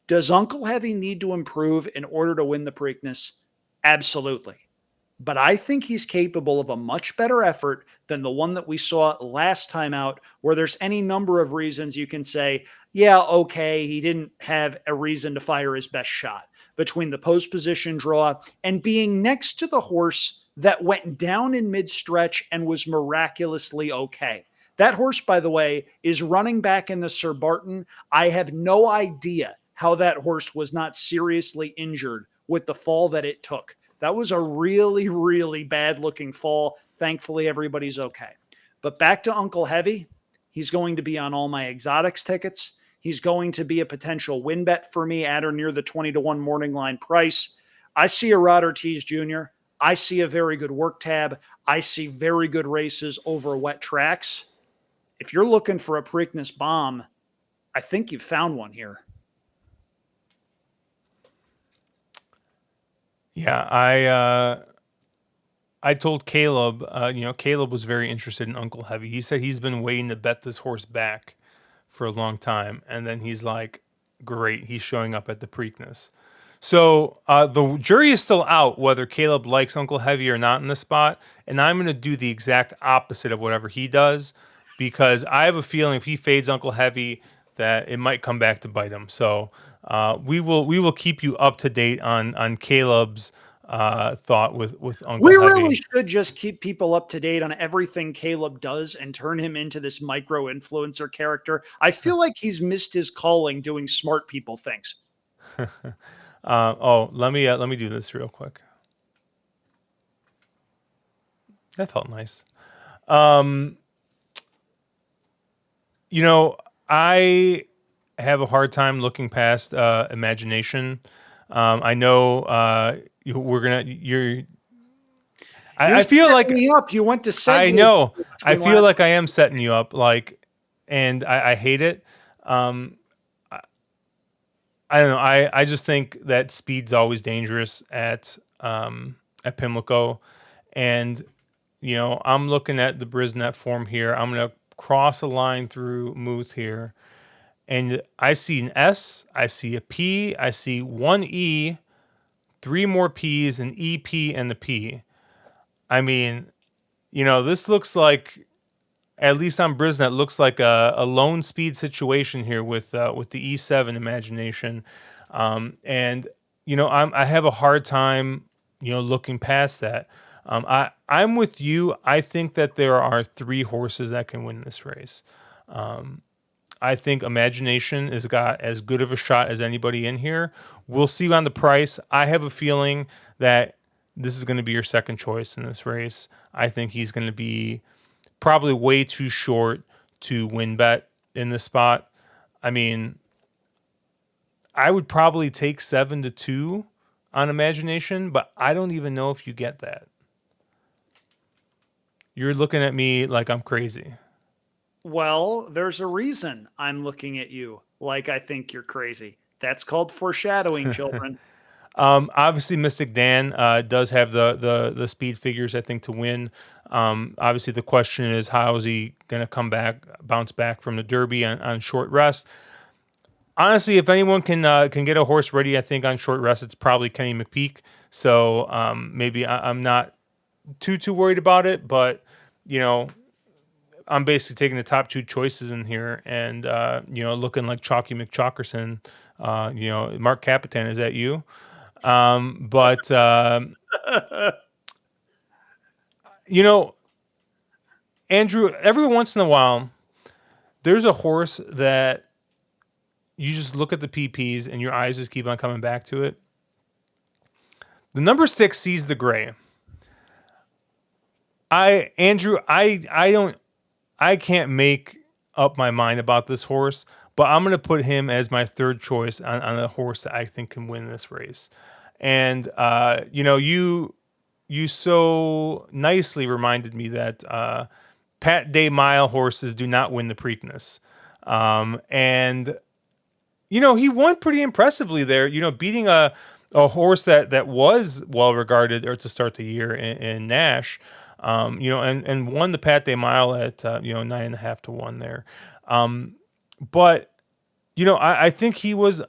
Does Uncle Heavy need to improve in order to win the Preakness? Absolutely. But I think he's capable of a much better effort than the one that we saw last time out, where there's any number of reasons you can say, yeah, okay, he didn't have a reason to fire his best shot between the post position draw and being next to the horse that went down in mid stretch and was miraculously okay. That horse, by the way, is running back in the Sir Barton. I have no idea how that horse was not seriously injured with the fall that it took. That was a really, really bad looking fall. Thankfully, everybody's okay. But back to Uncle Heavy. He's going to be on all my exotics tickets. He's going to be a potential win bet for me at or near the 20-1 morning line price. I see a Rod Ortiz Jr. I see a very good work tab. I see very good races over wet tracks. If you're looking for a Preakness bomb, I think you've found one here. Yeah, I told Caleb, Caleb was very interested in Uncle Heavy. He said he's been waiting to bet this horse back for a long time, and then he's like, "Great, he's showing up at the Preakness." So the jury is still out whether Caleb likes Uncle Heavy or not in this spot, and I'm going to do the exact opposite of whatever he does because I have a feeling if he fades Uncle Heavy, that it might come back to bite him. So we will keep you up to date on Caleb's thought with Uncle We Heavy. really should just keep people up to date on everything Caleb does and turn him into this micro influencer character. I feel like he's missed his calling doing smart people things. Let me do this real quick. That felt nice. I have a hard time looking past imagination. I know we're gonna. I feel like me up. You went to segue. I know. I feel like I am setting you up. And I hate it. I don't know. I just think that speed's always dangerous at Pimlico, and I'm looking at the Brisnet form here. I'm gonna cross a line through Muth here, and I see an S, I see a P, I see one E, 3 more P's, an EP, and the P. I mean, this looks like, at least on Brisnet, looks like a lone speed situation here with the E7 imagination, and I have a hard time looking past that. I'm with you. I think that there are 3 horses that can win this race. I think Imagination has got as good of a shot as anybody in here. We'll see on the price. I have a feeling that this is going to be your second choice in this race. I think he's going to be probably way too short to win bet in this spot. I mean, I would probably take 7-2 on imagination, but I don't even know if you get that. You're looking at me like I'm crazy. Well, there's a reason I'm looking at you like I think you're crazy. That's called foreshadowing, children. Obviously, Mystic Dan does have the speed figures, I think, to win. Obviously, the question is how is he going to bounce back from the Derby on short rest? Honestly, if anyone can get a horse ready, I think on short rest, it's probably Kenny McPeak. So maybe I'm not too worried about it, but you know, I'm basically taking the top two choices in here, and looking like Chalky McChalkerson. Mark Capitan, is that you? But you know, Andrew, every once in a while, there's a horse that you just look at the PPs and your eyes just keep on coming back to it. The number 6 Sees the Gray. Andrew, I can't make up my mind about this horse, but I'm gonna put him as my third choice on a horse that I think can win this race. And you so nicely reminded me that Pat Day Mile horses do not win the Preakness. And he won pretty impressively there. Beating a horse that was well regarded or to start the year in Nash. And won the Pat Day Mile at 9.5 to 1 there. But I think he was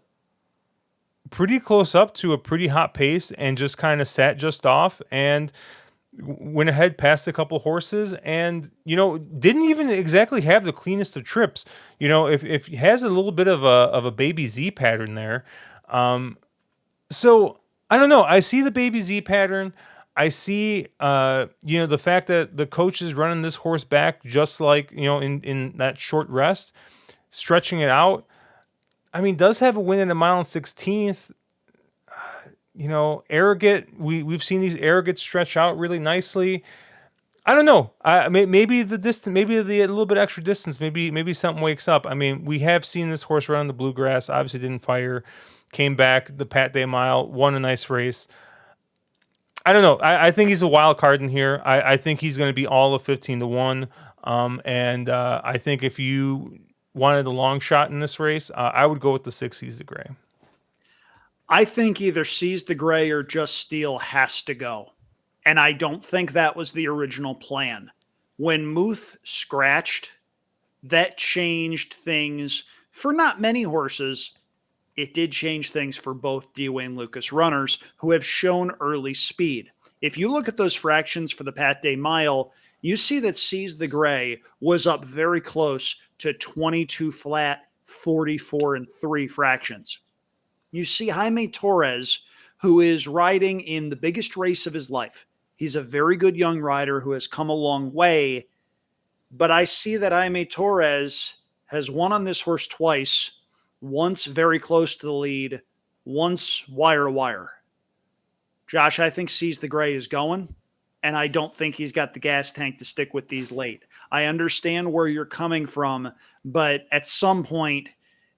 pretty close up to a pretty hot pace and just kind of sat just off and went ahead past a couple horses and didn't even exactly have the cleanest of trips. If he has a little bit of a baby Z pattern there. So I don't know, I see the baby Z pattern. I see the fact that the coach is running this horse back just like in that short rest, stretching it out. I mean, does have a win in a mile and 16th. Arrogant. We've seen these Arrogant stretch out really nicely. I don't know. Maybe the distance, maybe the a little bit extra distance, maybe something wakes up. I mean, we have seen this horse run on the bluegrass. Obviously, didn't fire. Came back the Pat Day Mile, won a nice race. I don't know. I think he's a wild card in here. I think he's going to be all of 15 to 1. And I think if you wanted a long shot in this race, I would go with the 6 Sees the Gray. I think either Seize the Gray or Just Steel has to go. And I don't think that was the original plan. When Muth scratched, that changed things for not many horses. It did change things for both Dwayne Lucas runners who have shown early speed. If you look at those fractions for the Pat Day Mile, you see that Seize the Gray was up very close to 22 flat, 44 and 3 fractions. You see Jaime Torres, who is riding in the biggest race of his life. He's a very good young rider who has come a long way, but I see that Jaime Torres has won on this horse twice, once very close to the lead, once wire to wire. Josh, I think Seize the Gray is going, and I don't think he's got the gas tank to stick with these late. I understand where you're coming from, but at some point,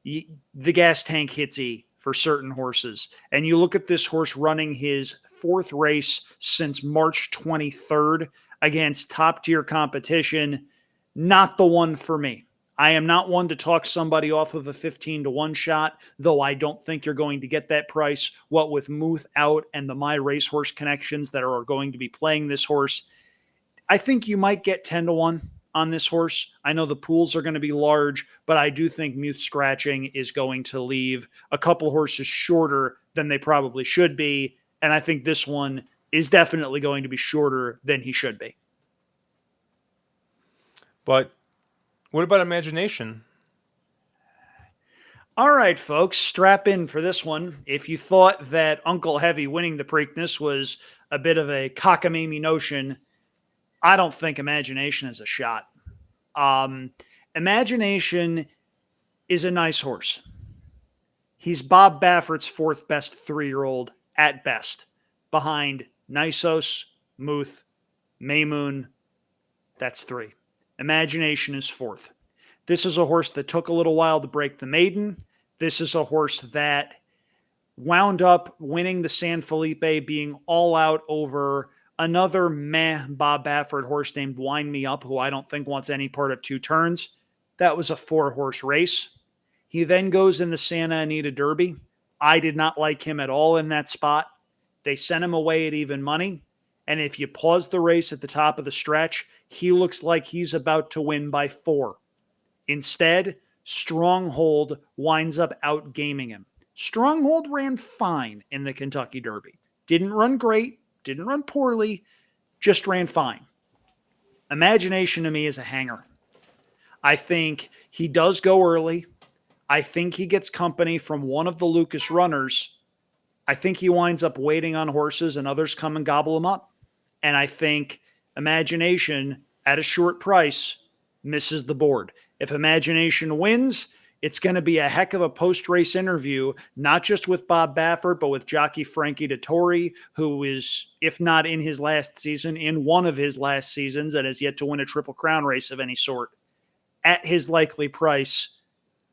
the gas tank hits E for certain horses. And you look at this horse running his 4th race since March 23rd against top tier competition. Not the one for me. I am not one to talk somebody off of a 15 to 1 shot, though I don't think you're going to get that price. What with Muth out and the My Racehorse connections that are going to be playing this horse, I think you might get 10 to 1 on this horse. I know the pools are going to be large, but I do think Muth scratching is going to leave a couple horses shorter than they probably should be. And I think this one is definitely going to be shorter than he should be. But what about imagination? All right, folks, strap in for this one. If you thought that Uncle Heavy winning the Preakness was a bit of a cockamamie notion, I don't think Imagination is a shot. Imagination is a nice horse. He's Bob Baffert's 4th best 3-year-old at best, behind Nisos, Muth, Maymoon. That's 3. Imagination is 4th. This is a horse that took a little while to break the maiden. This is a horse that wound up winning the San Felipe, being all out over another meh Bob Baffert horse named Wind Me Up, who I don't think wants any part of 2 turns. That was a 4-horse race. He then goes in the Santa Anita Derby. I did not like him at all in that spot. They sent him away at even money. And if you pause the race at the top of the stretch, he looks like he's about to win by 4. Instead, Stronghold winds up outgaming him. Stronghold ran fine in the Kentucky Derby. Didn't run great, didn't run poorly, just ran fine. Imagination to me is a hanger. I think he does go early. I think he gets company from one of the Lucas runners. I think he winds up waiting on horses and others come and gobble him up. And I think Imagination at a short price misses the board. If Imagination wins, it's going to be a heck of a post-race interview, not just with Bob Baffert, but with jockey Frankie Dettori, who is, if not in his last season, in one of his last seasons and has yet to win a Triple Crown race of any sort. At his likely price,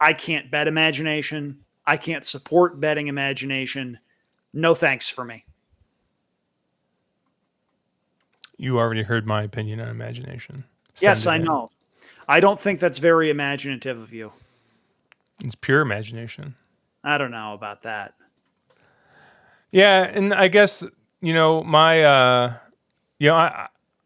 I can't bet Imagination. I can't support betting Imagination. No thanks for me. You already heard my opinion on Imagination. Yes, I know. I don't think that's very imaginative of you. It's pure imagination. I don't know about that. Yeah, and I guess, I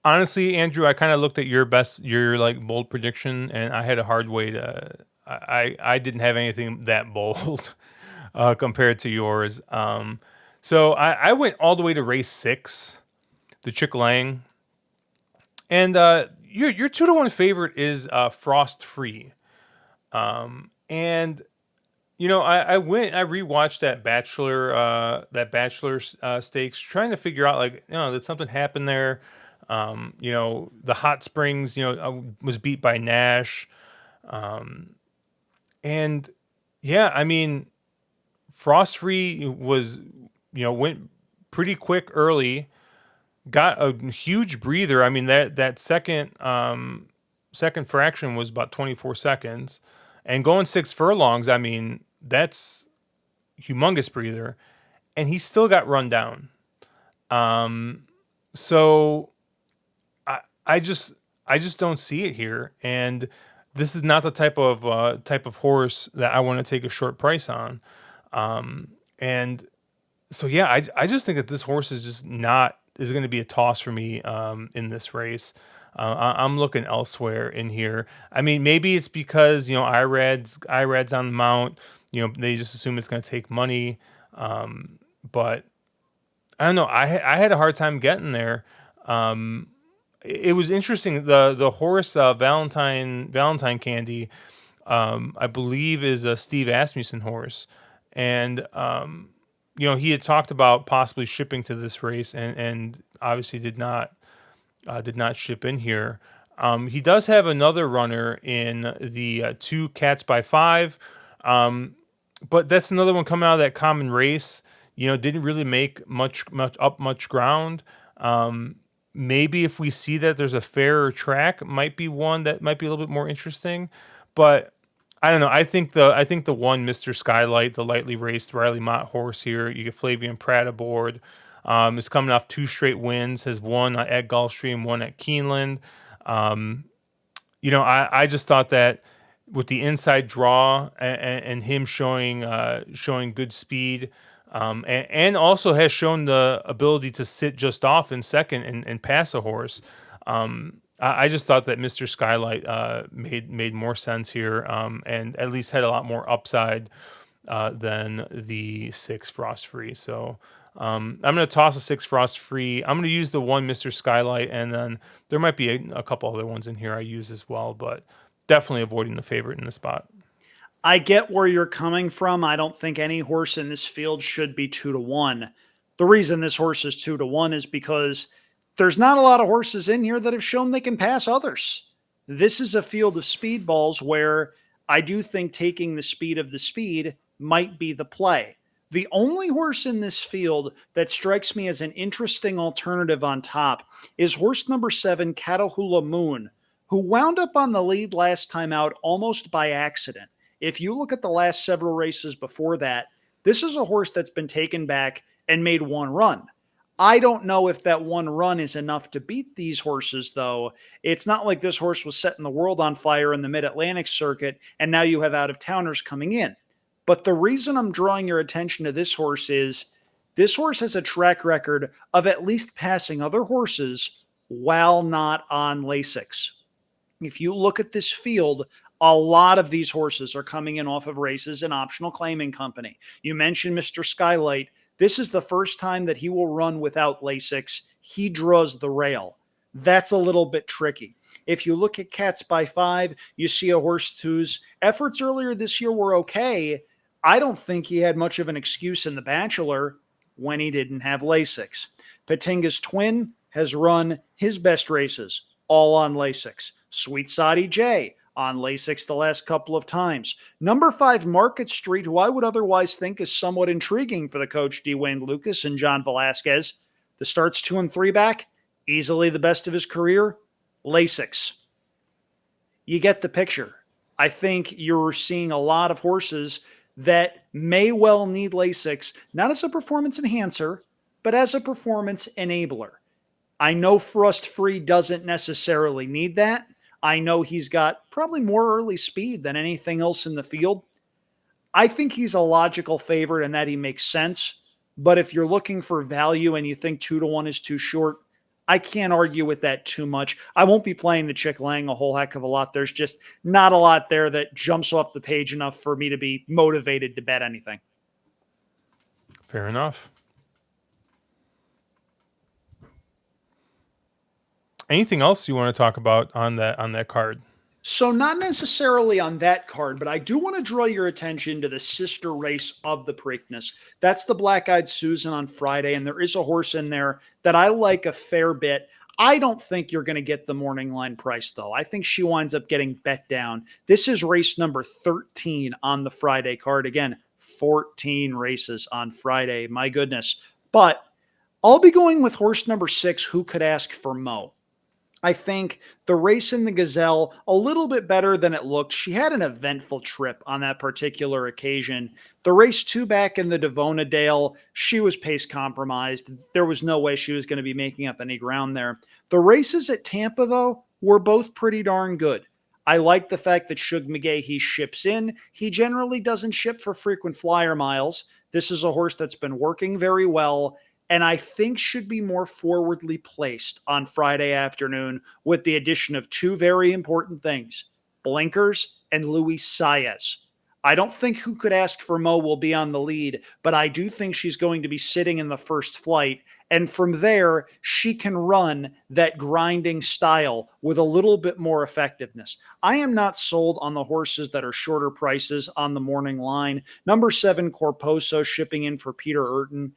honestly, Andrew, I kind of looked at your like bold prediction, and I had a hard way to. I didn't have anything that bold compared to yours. So I went all the way to race 6, the Chick Lang, and your 2-1 favorite is Frost Free, and I rewatched that Bachelor Stakes, trying to figure out, like, did something happen there? The Hot Springs, was beat by Nash. And yeah, I mean, Frost Free was, went pretty quick early, got a huge breather. I mean, that second fraction was about 24 seconds, and going 6 furlongs, I mean, that's humongous breather, and he still got run down. So I just don't see it here, and this is not the type of horse that I want to take a short price on. And so yeah, I just think that this horse is going to be a toss for me in this race. I'm looking elsewhere in here. I mean, maybe it's because IRAD's on the mount. They just assume it's going to take money. But I don't know. I had a hard time getting there. It was interesting. The horse Valentine Candy, I believe, is a Steve Asmussen horse, and he had talked about possibly shipping to this race, and obviously did not ship in here. He does have another runner in the 2 Cats by 5, but that's another one coming out of that common race. Didn't really make much ground. Maybe if we see that there's a fairer track, might be one that might be a little bit more interesting. But I don't know. I think the one Mr. Skylight, the lightly raced Riley Mott horse here, you get Flavian Pratt aboard. Is coming off 2 straight wins. Has won at Gulfstream, one at Keeneland. I just thought that with the inside draw and him showing good speed, and also has shown the ability to sit just off in second and pass a horse. I just thought that Mr. Skylight made more sense here, and at least had a lot more upside than the 6 Frost Free. So I'm going to toss a 6 Frost Free. I'm going to use the 1 Mr. Skylight, and then there might be a couple other ones in here I use as well, but definitely avoiding the favorite in the spot. I get where you're coming from. I don't think any horse in this field should be 2-1. The reason this horse is 2-1 is because there's not a lot of horses in here that have shown they can pass others. This is a field of speedballs where I do think taking the speed of the speed might be the play. The only horse in this field that strikes me as an interesting alternative on top is horse number 7, Catahoula Moon, who wound up on the lead last time out almost by accident. If you look at the last several races before that, this is a horse that's been taken back and made one run. I don't know if that one run is enough to beat these horses, though. It's not like this horse was setting the world on fire in the Mid Atlantic circuit, and now you have out of towners coming in. But the reason I'm drawing your attention to this horse has a track record of at least passing other horses while not on Lasix. If you look at this field, a lot of these horses are coming in off of races in optional claiming company. You mentioned Mr. Skylight. This is the first time that he will run without Lasix. He draws the rail. That's a little bit tricky. If you look at Cats by 5, you see a horse whose efforts earlier this year were okay. I don't think he had much of an excuse in The Bachelor when he didn't have Lasix. Patinga's Twin has run his best races all on Lasix. Sweet Sadi J on Lasix the last couple of times. Number 5, Market Street, who I would otherwise think is somewhat intriguing for the coach Dwayne Lucas and John Velasquez. The starts 2 and 3 back, easily the best of his career. Lasix. You get the picture. I think you're seeing a lot of horses that may well need Lasix, not as a performance enhancer, but as a performance enabler. I know Frust Free doesn't necessarily need that. I know he's got probably more early speed than anything else in the field. I think he's a logical favorite in that he makes sense. But if you're looking for value and you think 2-1 is too short, I can't argue with that too much. I won't be playing the Chick Lang a whole heck of a lot. There's just not a lot there that jumps off the page enough for me to be motivated to bet anything. Fair enough. Anything else you want to talk about on that card? So not necessarily on that card, but I do want to draw your attention to the sister race of the Preakness. That's the Black-Eyed Susan on Friday, and there is a horse in there that I like a fair bit. I don't think you're going to get the morning line price, though. I think she winds up getting bet down. This is race number 13 on the Friday card. Again, 14 races on Friday. My goodness. But I'll be going with horse number 6, Who Could Ask for Mo. I think the race in the Gazelle, a little bit better than it looked. She had an eventful trip on that particular occasion. The race 2 back in the Devona Dale, she was pace compromised. There was no way she was going to be making up any ground there. The races at Tampa, though, were both pretty darn good. I like the fact that Shug McGahee ships in. He generally doesn't ship for frequent flyer miles. This is a horse that's been working very well, and I think should be more forwardly placed on Friday afternoon with the addition of 2 very important things, Blinkers and Luis Saez. I don't think Who Could Ask for Mo will be on the lead, but I do think she's going to be sitting in the first flight. And from there, she can run that grinding style with a little bit more effectiveness. I am not sold on the horses that are shorter prices on the morning line. Number 7, Corposo, shipping in for Peter Urton.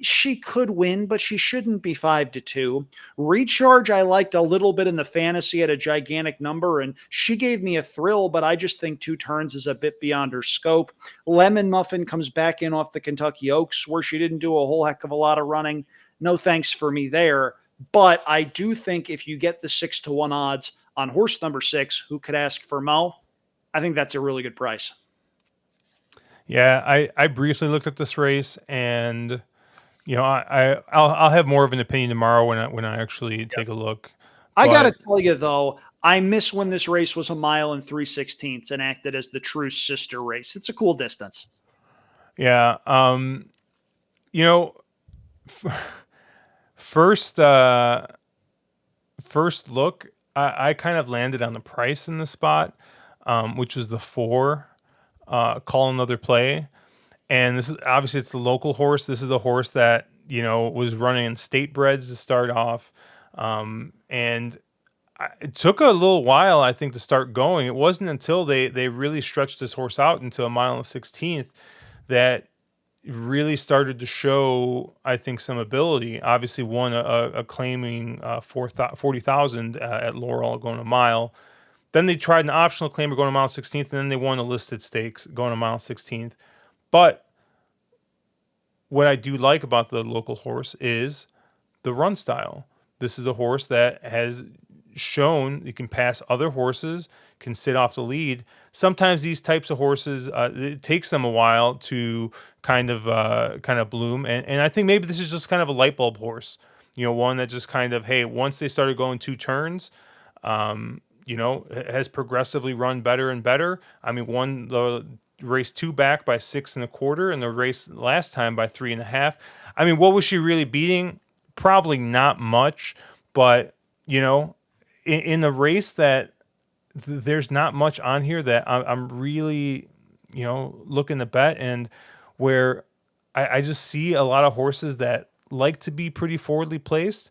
She could win, but she shouldn't be 5-2. Recharge, I liked a little bit in the fantasy at a gigantic number, and she gave me a thrill, but I just think 2 turns is a bit beyond her scope. Lemon Muffin comes back in off the Kentucky Oaks, where she didn't do a whole heck of a lot of running. No thanks for me there. But I do think if you get the 6-1 odds on horse number 6, Who Could Ask for Mo, I think that's a really good price. Yeah, I briefly looked at this race, and I'll have more of an opinion tomorrow when I actually take a look. I got to tell you, though, I miss when this race was 1 mile and 3/16 and acted as the true sister race. It's a cool distance. Yeah. You know, first first look, I kind of landed on the price in the spot, which was the 4, Call Another Play. And this is obviously it's the local horse. This is the horse that, was running in state breds to start off. And it took a little while, I think, to start going. It wasn't until they really stretched this horse out into 1 mile and 16th that really started to show, I think, some ability. Obviously won a claiming 40,000 at Laurel going a mile. Then they tried an optional claimer going a mile 16th, and then they won a listed stakes going a mile 16th. But what I do like about the local horse is the run style. This is a horse that has shown you can pass other horses, can sit off the lead. Sometimes these types of horses, it takes them a while to kind of bloom, and I think maybe this is just kind of a light bulb horse. One that just kind of, hey, once they started going 2 turns, has progressively run better and better. I mean, won the race 2 back by 6 1/4, and the race last time by 3 1/2. I mean, what was she really beating? Probably not much, but in the race that there's not much on here that I'm really, looking to bet, and where I just see a lot of horses that like to be pretty forwardly placed.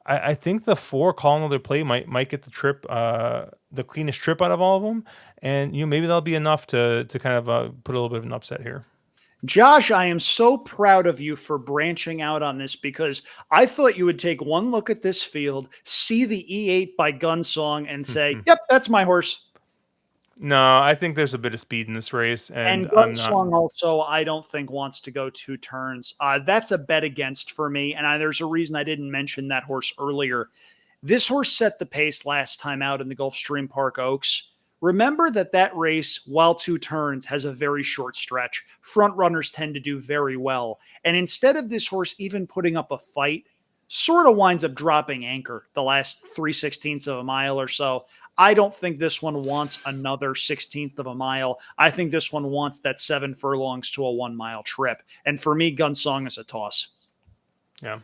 I think the 4 call another play might get the trip, the cleanest trip out of all of them, and maybe that'll be enough to kind of put a little bit of an upset here. Josh, I am so proud of you for branching out on this, because I thought you would take one look at this field, see the E8 by Gunsong, and say, yep, that's my horse. No, I think there's a bit of speed in this race, and And I'm not. Gunsong also, I don't think, wants to go 2 turns. That's a bet against for me, and there's a reason I didn't mention that horse earlier. This horse set the pace last time out in the Gulfstream Park Oaks. Remember that race, while 2 turns, has a very short stretch. Front runners tend to do very well. And instead of this horse even putting up a fight, sort of winds up dropping anchor the last 3/16 of a mile or so. I don't think this one wants another 16th of a mile. I think this one wants that 7 furlongs to a 1 mile trip. And for me, Gunsong is a toss. Yeah.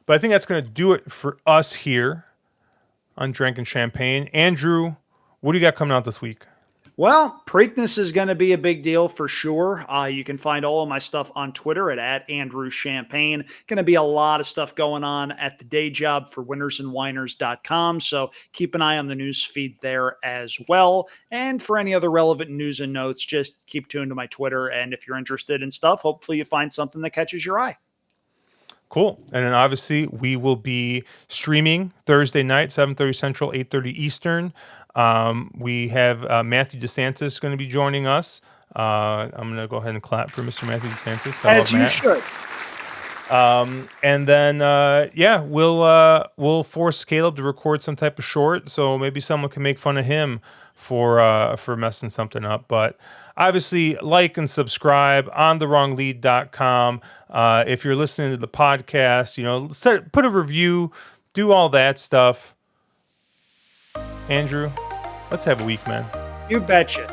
But I think that's going to do it for us here on Drinking Champagne. Andrew, what do you got coming out this week? Well, Preakness is going to be a big deal for sure. You can find all of my stuff on Twitter at Andrew Champagne. Going to be a lot of stuff going on at the day job for winnersandwhiners.com. So keep an eye on the news feed there as well. And for any other relevant news and notes, just keep tuned to my Twitter. And if you're interested in stuff, hopefully you find something that catches your eye. Cool. And then obviously we will be streaming Thursday night, 7:30 Central, 8:30 Eastern. We have Matthew DeSantis going to be joining us. I'm going to go ahead and clap for Mr. Matthew DeSantis. As you should. And then, we'll force Caleb to record some type of short, so maybe someone can make fun of him for messing something up. But obviously, like and subscribe on thewronglead.com. If you're listening to the podcast, put a review, do all that stuff. Andrew, let's have a week, man. You betcha.